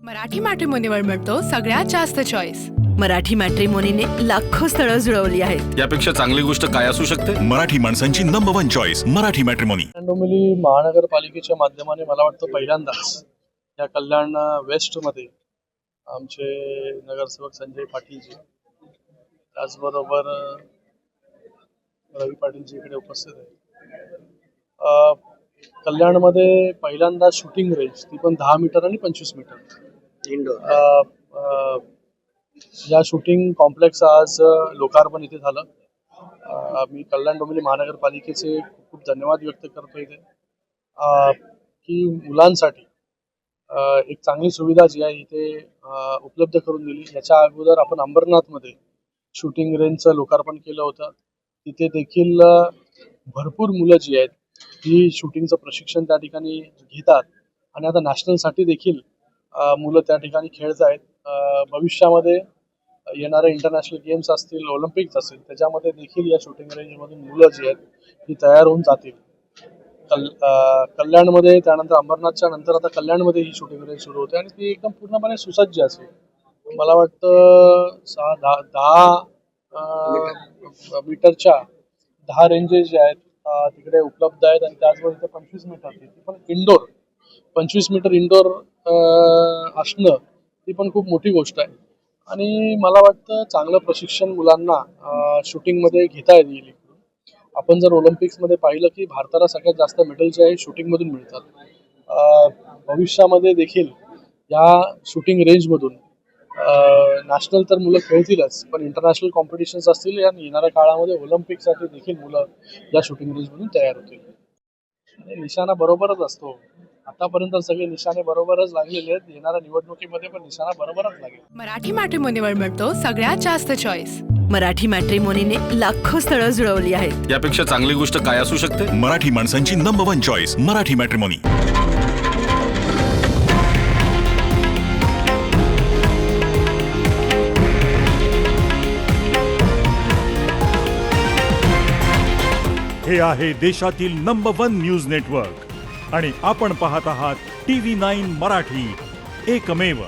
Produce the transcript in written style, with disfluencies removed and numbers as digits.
मराठी मॅट्रिमोनीवर मिळतो सगळ्यात जास्त चॉईस। मराठी मॅट्रिमोनीने लाखो स्थळं जुळवली आहेत। यापेक्षा चांगली गोष्ट काय असू शकते? मराठी माणसांची number 1 choice Marathi matrimony. Dombivli महानगरपालिकेच्या माध्यमाने मला वाटतं पहिल्यांदाच या कल्याण वेस्टमध्ये आमचे नगरसेवक संजय पाटीलजी त्याचबरोबर रवी पाटीलजी इकडे उपस्थित आहेत। कल्याणमध्ये पहिल्यांदा शूटिंग रेंज ती पण 10 मीटर आणि 25 मीटर इंडोर या शूटिंग कॉम्प्लेक्स आज लोकार्पण इथे झालं। मी कल्याण डोंबिवली महानगरपालिकेचे खूप धन्यवाद व्यक्त करतो इथे की मुलांसाठी एक चांगली सुविधा जी आहे इथे उपलब्ध करून दिली। याच्या अगोदर आपण अंबरनाथमध्ये शूटिंग रेंजचं लोकार्पण केलं होतं। तिथे देखील भरपूर मुलं जी आहेत ही शूटिंगचं प्रशिक्षण त्या ठिकाणी घेतात आणि आता नॅशनलसाठी देखील मुलं त्या ठिकाणी खेळत आहेत। भविष्यामध्ये येणारे इंटरनॅशनल गेम्स असतील, ऑलिम्पिक्स असतील, त्याच्यामध्ये देखील या शूटिंग रेंजमधून मुलं जी आहेत ही तयार होऊन जातील। कल्याणमध्ये त्यानंतर अंबरनाथच्या नंतर आता कल्याणमध्ये ही शूटिंग रेंज सुरू होते आणि ती एकदम पूर्णपणे सुसज्ज असेल। मला वाटतं 10 मीटरच्या 10 रेंजेस जे आहेत तिकडे उपलब्ध आहेत आणि त्याचबरोबर इथे 25 मीटर ती पण इंडोर 25 मीटर इंडोर असणं ती पण खूप मोठी गोष्ट आहे आणि मला वाटतं चांगलं प्रशिक्षण मुलांना शूटिंगमध्ये घेता येईल। आपण जर ऑलिम्पिक्समध्ये पाहिलं की भारताला सगळ्यात जास्त मेडल जे आहे शूटिंगमधून मिळतात। भविष्यामध्ये देखील या शूटिंग रेंजमधून नॅशनल तर मुलं खेळतीलच पण इंटरनॅशनल कॉम्पिटिशन्स असतील या येणाऱ्या काळामध्ये ऑलिम्पिकसाठी देखील मुलं या शूटिंग रेंजमधून तयार होतील। आणि निशाणा बरोबरच असतो। आतापर्यंत सगळे निशाणे बरोबरच लागलेले आहेत। येणाऱ्या निवडणुकीमध्ये पण निशाणा बरोबरच लागेल। मराठी मॅट्रिमोनीवर मिळतो सगळ्यात जास्त चॉईस। मराठी मॅट्रिमोनीने लाखो स्थळं जुळवली आहेत। यापेक्षा चांगली गोष्ट काय असू शकते? मराठी माणसांची नंबर 1 चॉईस मराठी मॅट्रिमोनी। हे आहे देशातील नंबर 1 न्यूज नेटवर्क आणि आपण पाहत आहात TV9 मराठी, एकमेव।